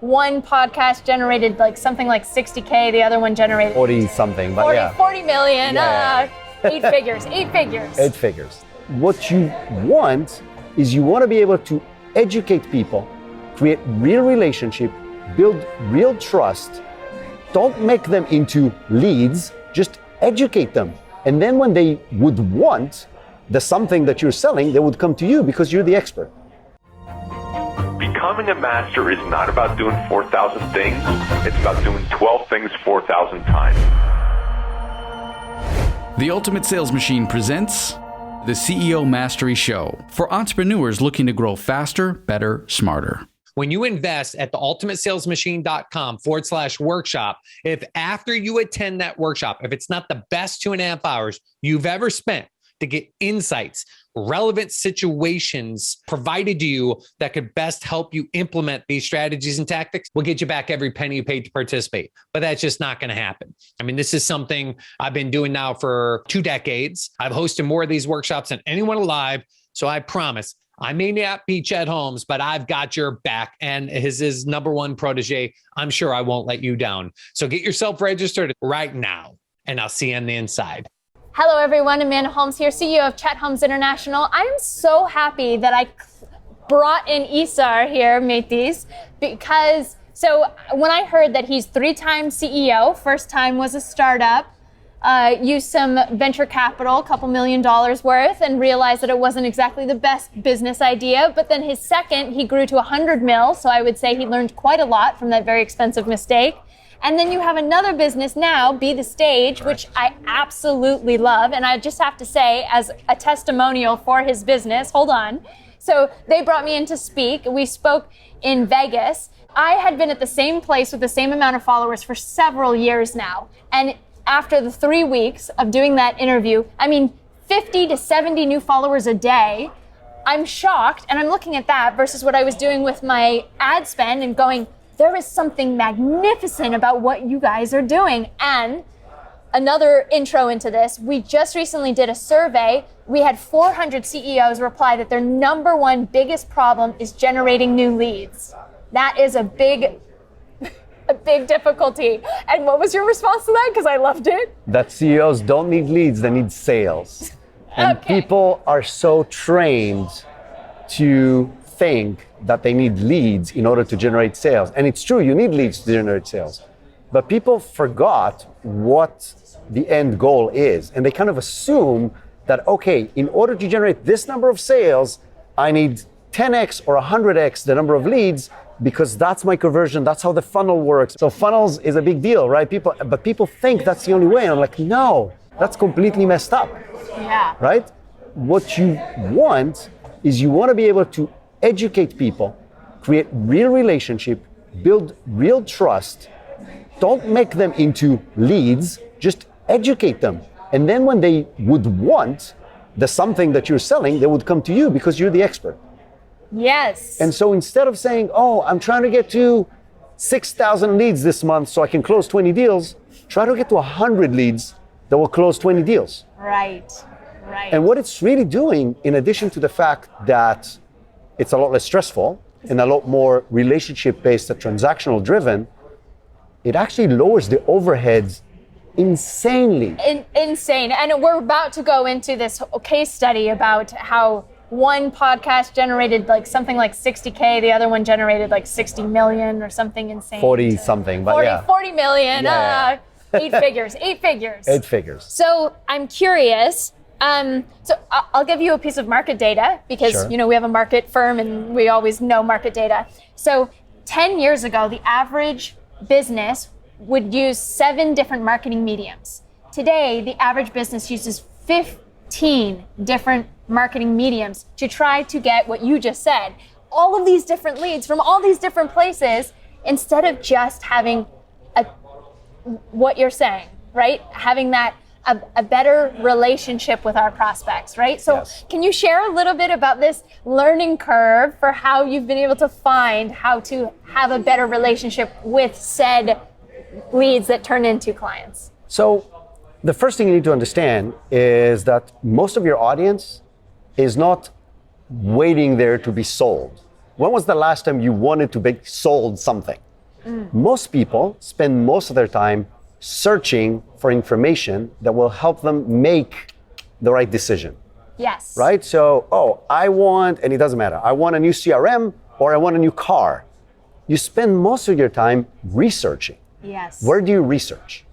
One podcast generated like something like 60K, the other one generated 40 something, but 40 million, Yeah. eight figures. 8 figures. What you want is you want to be able to educate people, create real relationship, build real trust. Don't make them into leads, just educate them. And then when they would want the something that you're selling, they would come to you because you're the expert. Becoming a master is not about doing 4,000 things. It's about doing 12 things 4,000 times. The Ultimate Sales Machine presents the CEO Mastery Show for entrepreneurs looking to grow faster, better, smarter. When you invest at theultimatesalesmachine.com/workshop, if after you attend that workshop, if it's not the best 2.5 hours you've ever spent to get insights, relevant situations provided to you that could best help you implement these strategies and tactics, we'll get you back every penny you paid to participate. But that's just not going to happen. I mean, this is something I've been doing now for 2 decades. I've hosted more of these workshops than anyone alive. So I promise, I may not be Chet Holmes, but I've got your back. And his number one protege, I'm sure I won't let you down. So get yourself registered right now, and I'll see you on the inside. Hello everyone, Amanda Holmes here, CEO of Chet Holmes International. I'm so happy that I brought in Isar here, Meitis, because when I heard that he's 3-time CEO, first time was a startup, used some venture capital, a couple $1 million worth, and realized that it wasn't exactly the best business idea. But then his second, he grew to 100 mil. So I would say he learned quite a lot from that very expensive mistake. And then you have another business now, Be the Stage, which I absolutely love. And I just have to say, as a testimonial for his business, hold on. So they brought me in to speak. We spoke in Vegas. I had been at the same place with the same amount of followers for several years now. And after the 3 weeks of doing that interview, 50 to 70 new followers a day. I'm shocked, and I'm looking at that versus what I was doing with my ad spend and going, there is something magnificent about what you guys are doing. And another intro into this, we just recently did a survey. We had 400 CEOs reply that their number one biggest problem is generating new leads. That is a big difficulty. And what was your response to that? Because I loved it. That CEOs don't need leads, they need sales. And people are so trained to think that they need leads in order to generate sales. And it's true, you need leads to generate sales. But people forgot what the end goal is. And they kind of assume that, okay, in order to generate this number of sales, I need 10x or 100x the number of leads, because that's my conversion, that's how the funnel works. So funnels is a big deal, right? But people think that's the only way. And I'm like, no, that's completely messed up. Yeah. Right? What you want is you want to be able to educate people, create real relationship, build real trust. Don't make them into leads, just educate them. And then when they would want the something that you're selling, they would come to you because you're the expert. Yes. And so instead of saying, oh, I'm trying to get to 6,000 leads this month so I can close 20 deals, try to get to 100 leads that will close 20 deals. Right. And what it's really doing, in addition to the fact that it's a lot less stressful and a lot more relationship-based and transactional driven, it actually lowers the overheads insanely. Insane. And we're about to go into this case study about how one podcast generated like something like 60K, the other one generated like 60 million or something insane. 40 something, but 40 million, Yeah. 8 figures. 8 figures. So I'm curious. So I'll give you a piece of market data because, Sure. We have a market firm and we always know market data. So 10 years ago, the average business would use 7 different marketing mediums. Today, the average business uses 15 different marketing mediums to try to get what you just said, all of these different leads from all these different places, instead of just having what you're saying, right? Having that a better relationship with our prospects, right? So Yes. Can you share a little bit about this learning curve for how you've been able to find how to have a better relationship with said leads that turn into clients? So the first thing you need to understand is that most of your audience is not waiting there to be sold. When was the last time you wanted to be sold something? Most people spend most of their time searching for information that will help them make the right decision. Yes. Right? So, and it doesn't matter, I want a new CRM or I want a new car. You spend most of your time researching. Yes. Where do you research?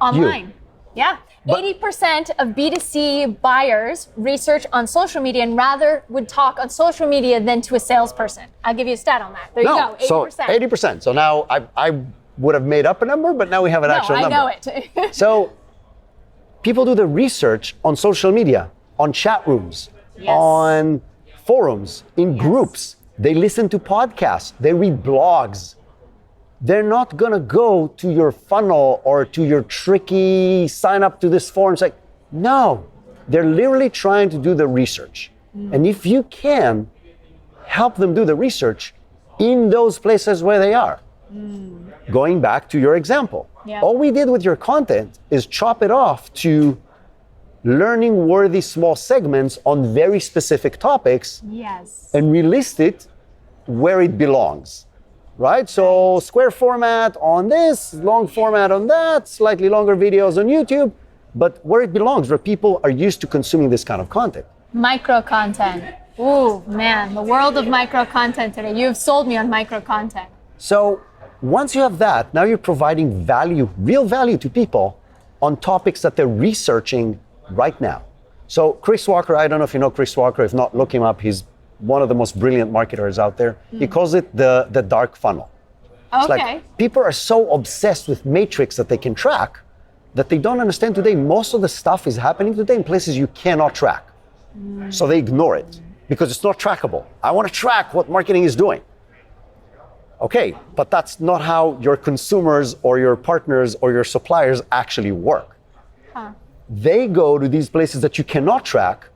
Online. Yeah. 80% of B2C buyers research on social media and rather would talk on social media than to a salesperson. I'll give you a stat on that. There you go, 80%. So 80%. So now I would have made up a number, but now we have an actual number. I know it. So people do the research on social media, on chat rooms, on forums, in groups. They listen to podcasts. They read blogs. They're not gonna go to your funnel or to your tricky sign up to this form. It's like, no, they're literally trying to do the research. And if you can help them do the research in those places where they are, going back to your example, all we did with your content is chop it off to learning worthy small segments on very specific topics and relist it where it belongs. Right? So square format on this, long format on that, slightly longer videos on YouTube, but where it belongs, where people are used to consuming this kind of content. Micro content. Ooh, man, the world of micro content today. You've sold me on micro content. So once you have that, now you're providing value, real value to people on topics that they're researching right now. So Chris Walker, I don't know if you know Chris Walker. If not, look him up. He's one of the most brilliant marketers out there. He calls it the dark funnel. It's like people are so obsessed with metrics that they can track that they don't understand today most of the stuff is happening today in places you cannot track. So they ignore it because it's not trackable. I want to track what marketing is doing. Okay, but that's not how your consumers or your partners or your suppliers actually work. They go to these places that you cannot track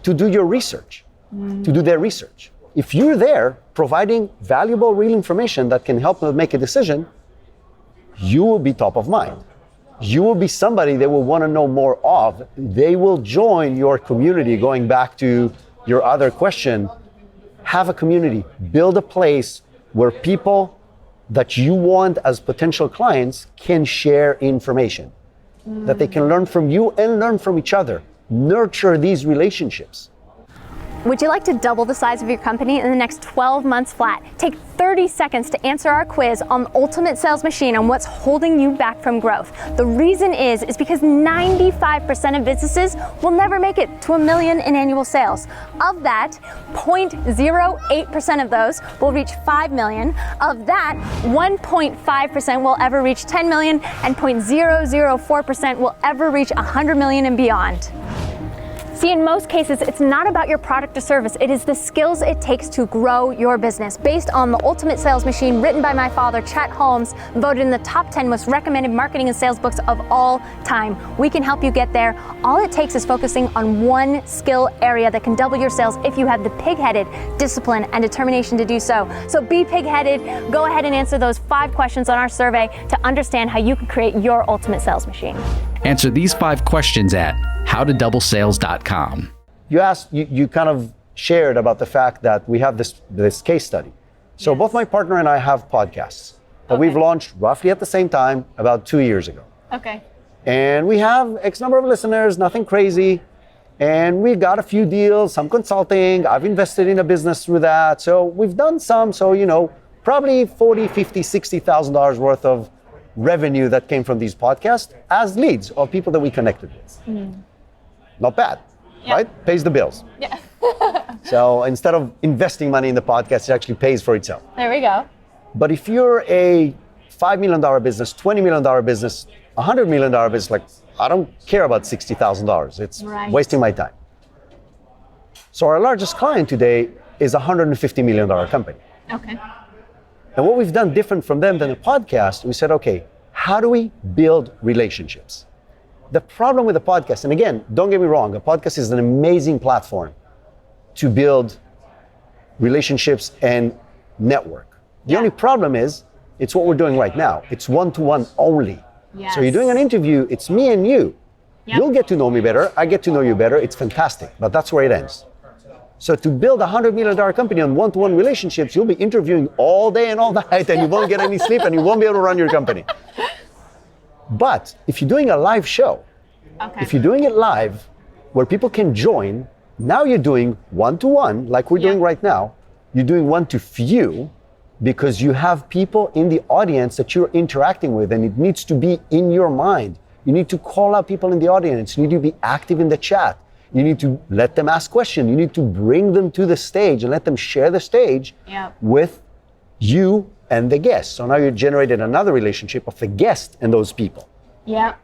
to do your research. To do their research. If you're there providing valuable, real information that can help them make a decision, you will be top of mind. You will be somebody they will want to know more of. They will join your community. Going back to your other question, have a community, build a place where people that you want as potential clients can share information, that they can learn from you and learn from each other. Nurture these relationships. Would you like to double the size of your company in the next 12 months flat? Take 30 seconds to answer our quiz on the ultimate sales machine on what's holding you back from growth. The reason is because 95% of businesses will never make it to $1 million in annual sales. Of that, 0.08% of those will reach $5 million. Of that, 1.5% will ever reach $10 million, and 0.004% will ever reach $100 million and beyond. See, in most cases, it's not about your product or service. It is the skills it takes to grow your business. Based on the Ultimate Sales Machine, written by my father, Chet Holmes, voted in the top 10 most recommended marketing and sales books of all time. We can help you get there. All it takes is focusing on one skill area that can double your sales if you have the pig-headed discipline and determination to do so. So be pig-headed. Go ahead and answer those 5 questions on our survey to understand how you can create your ultimate sales machine. Answer these 5 questions at howtodoublesales.com. You kind of shared about the fact that we have this case study. So both my partner and I have podcasts that we've launched roughly at the same time about 2 years ago. Okay. And we have X number of listeners, nothing crazy. And we got a few deals, some consulting. I've invested in a business through that. So we've done some, probably $40,000, $50,000, $60,000 worth of revenue that came from these podcasts as leads or people that we connected with. Not bad, right? Pays the bills. Yeah. So instead of investing money in the podcast, it actually pays for itself. There we go. But if you're a $5 million business, $20 million business, $100 million business, I don't care about $60,000. It's wasting my time. So our largest client today is a $150 million company. Okay. And what we've done different from them than a podcast, we said, okay, how do we build relationships? The problem with a podcast, and again, don't get me wrong, a podcast is an amazing platform to build relationships and network. The only problem is, it's what we're doing right now. It's one-to-one only. Yes. So you're doing an interview, it's me and you. You'll get to know me better, I get to know you better, it's fantastic, but that's where it ends. So to build $100 million company on one-to-one relationships, you'll be interviewing all day and all night, and you won't get any sleep, and you won't be able to run your company. But if you're doing a live show, if you're doing it live, where people can join, now you're doing one-to-one, like we're doing right now. You're doing one-to-few, because you have people in the audience that you're interacting with, and it needs to be in your mind. You need to call out people in the audience. You need to be active in the chat. You need to let them ask questions. You need to bring them to the stage and let them share the stage with you and the guest. So now you generated another relationship of the guest and those people. Yeah.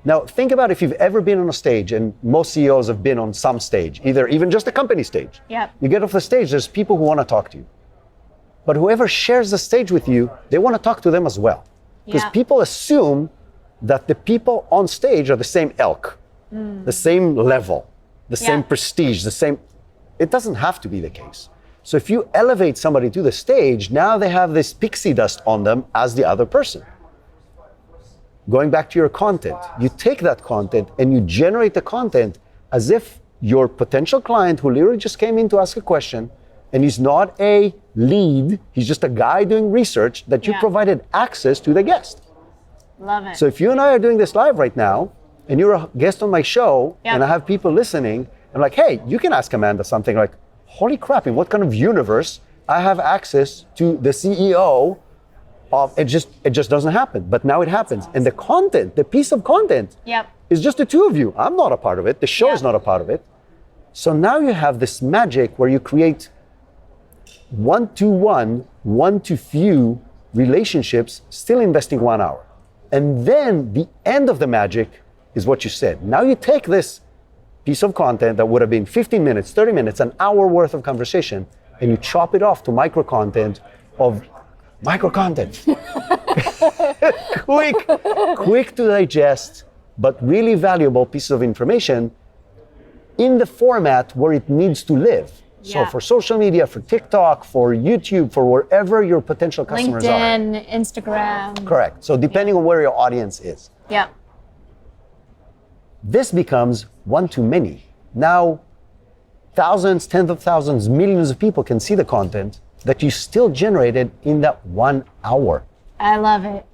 Now think about if you've ever been on a stage, and most CEOs have been on some stage, either even just a company stage. Yeah. You get off the stage, there's people who want to talk to you. But whoever shares the stage with you, they want to talk to them as well. Because people assume that the people on stage are the same ilk, the same level, the same prestige, the same. It doesn't have to be the case. So if you elevate somebody to the stage, now they have this pixie dust on them as the other person. Going back to your content, you take that content and you generate the content as if your potential client who literally just came in to ask a question, and he's not a lead, he's just a guy doing research, that you provided access to the guest. Love it. So if you and I are doing this live right now, and you're a guest on my show, and I have people listening, I'm like, hey, you can ask Amanda something, like, holy crap, in what kind of universe I have access to the CEO of, it just doesn't happen. But now it happens. And the content, the piece of content is just the two of you. I'm not a part of it. The show is not a part of it. So now you have this magic where you create one-to-one, one-to-few relationships, still investing 1 hour. And then the end of the magic is what you said. Now you take this piece of content that would have been 15 minutes, 30 minutes, an hour worth of conversation, and you chop it off to micro content. quick to digest, but really valuable pieces of information in the format where it needs to live. So for social media, for TikTok, for YouTube, for wherever your potential customers LinkedIn, are. Instagram. Correct. So depending on where your audience is. Yeah. This becomes one to many. Now, thousands, tens of thousands, millions of people can see the content that you still generated in that 1 hour. I love it.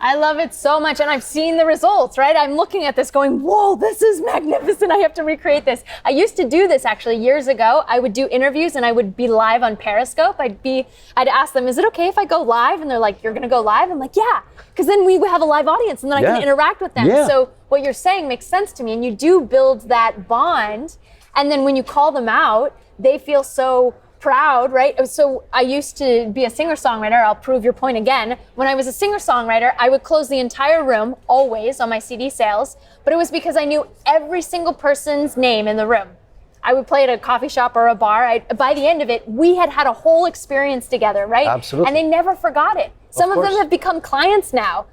I love it so much, and I've seen the results, right? I'm looking at this going, whoa, this is magnificent. I have to recreate this. I used to do this actually years ago. I would do interviews and I would be live on Periscope. I'd ask them, is it okay if I go live? And they're like, you're gonna go live? I'm like, yeah, because then we have a live audience and then I can interact with them. So what you're saying makes sense to me, and you do build that bond. And then when you call them out, they feel so proud, right? So I used to be a singer-songwriter. I'll prove your point again. When I was a singer-songwriter, I would close the entire room always on my CD sales, but it was because I knew every single person's name in the room. I would play at a coffee shop or a bar. By the end of it, we had a whole experience together, right? Absolutely. And they never forgot it. Some of them have become clients now,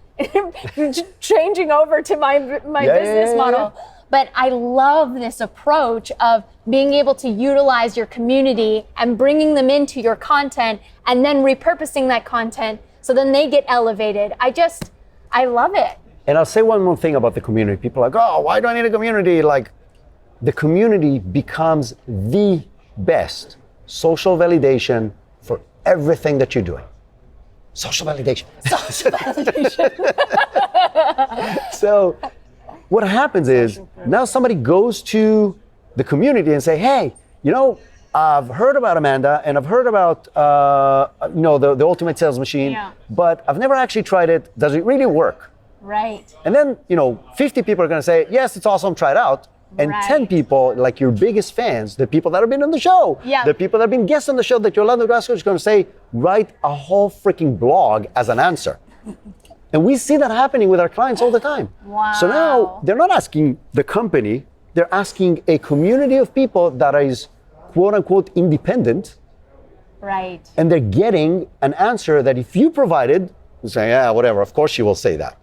changing over to my business model. But I love this approach of being able to utilize your community and bringing them into your content and then repurposing that content so then they get elevated. I love it. And I'll say one more thing about the community. People are like, oh, why do I need a community? Like, the community becomes the best social validation for everything that you're doing. Social validation. Social validation. So what happens is now somebody goes to the community and say, hey, I've heard about Amanda and I've heard about the ultimate sales machine, but I've never actually tried it. Does it really work? Right. And then 50 people are going to say, yes, it's awesome, try it out. And 10 people, like your biggest fans, the people that have been on the show, the people that have been guests on the show that you're allowed to ask, is going to say, write a whole freaking blog as an answer. And we see that happening with our clients all the time. Wow. So now they're not asking the company, they're asking a community of people that is quote unquote independent. Right. And they're getting an answer that if you provided, you say, yeah, whatever, of course she will say that.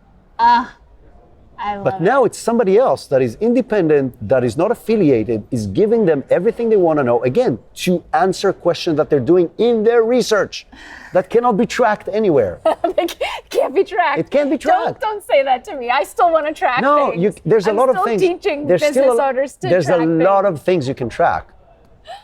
I love But now it's somebody else that is independent, that is not affiliated, is giving them everything they want to know, again, to answer questions that they're doing in their research that cannot be tracked anywhere. It can't be tracked. It can't be tracked. Don't say that to me. I still want to track things. There's a lot of things. I'm still teaching There's business owners to There's track a lot of things you can track.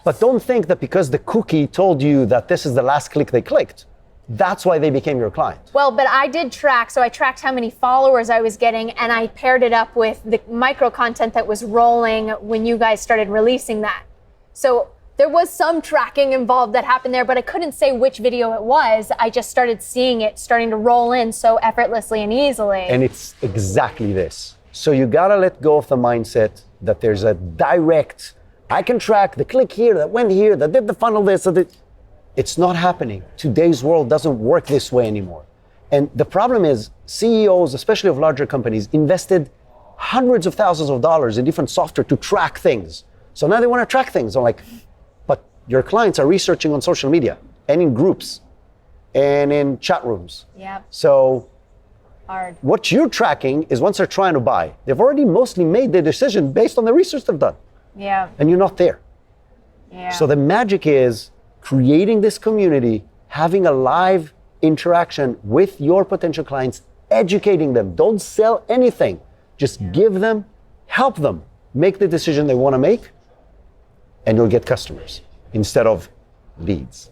But don't think that because the cookie told you that this is the last click they clicked, that's why they became your client. Well, but I did track, so I tracked how many followers I was getting, and I paired it up with the micro content that was rolling when you guys started releasing that. So there was some tracking involved that happened there, but I couldn't say which video it was. I just started seeing it starting to roll in so effortlessly and easily. And it's exactly this. So you gotta let go of the mindset that there's a direct, I can track the click here, that went here, that did the funnel this, that did. It's not happening. Today's world doesn't work this way anymore. And the problem is CEOs, especially of larger companies, invested hundreds of thousands of dollars in different software to track things. So now they want to track things. I'm like, but your clients are researching on social media and in groups and in chat rooms. Yep. So Hard. what you're tracking is once they're trying to buy, they've already mostly made their decision based on the research they've done. Yeah. And you're not there. Yeah. So the magic is creating this community, having a live interaction with your potential clients, educating them. Don't sell anything. Just give them, help them make the decision they want to make, and you'll get customers instead of leads.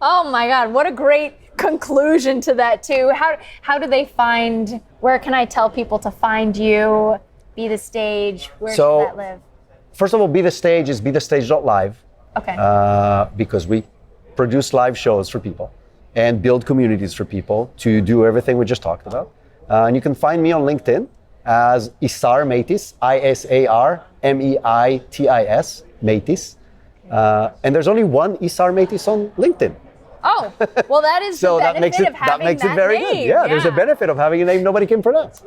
Oh my God, what a great conclusion to that too. How do they find, where can I tell people to find you, Be the Stage, where should that live? First of all, Be the Stage is bethestage.live. Okay. Because we produce live shows for people and build communities for people to do everything we just talked about. And you can find me on LinkedIn as Isar Meitis, ISAR Meitis, and there's only one Isar Meitis on LinkedIn. Oh, well, that is So the that benefit makes it of having that makes it very good. name. Yeah, there's a benefit of having a name nobody can pronounce.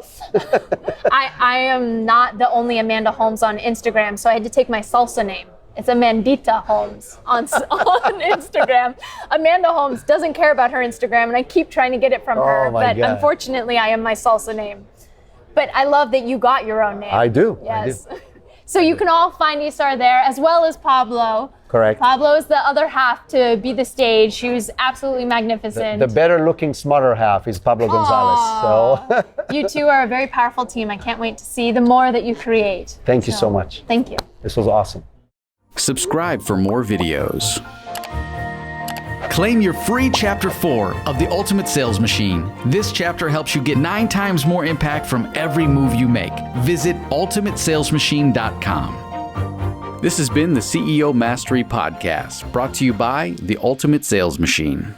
I am not the only Amanda Holmes on Instagram, so I had to take my salsa name. It's Amandita Holmes on Instagram. Amanda Holmes doesn't care about her Instagram, and I keep trying to get it from her, but God. Unfortunately, I am my salsa name. But I love that you got your own name. I do. Yes. So you can all find Isar there, as well as Pablo. Correct. Pablo is the other half to Be the Stage, who's absolutely magnificent. The better looking, smarter half is Pablo Gonzalez. So You two are a very powerful team. I can't wait to see the more that you create. thank you so much. Thank you. This was awesome. Subscribe for more videos. Claim your free Chapter 4 of The Ultimate Sales Machine. This chapter helps you get 9 times more impact from every move you make. Visit ultimatesalesmachine.com. This has been the CEO Mastery Podcast, brought to you by The Ultimate Sales Machine.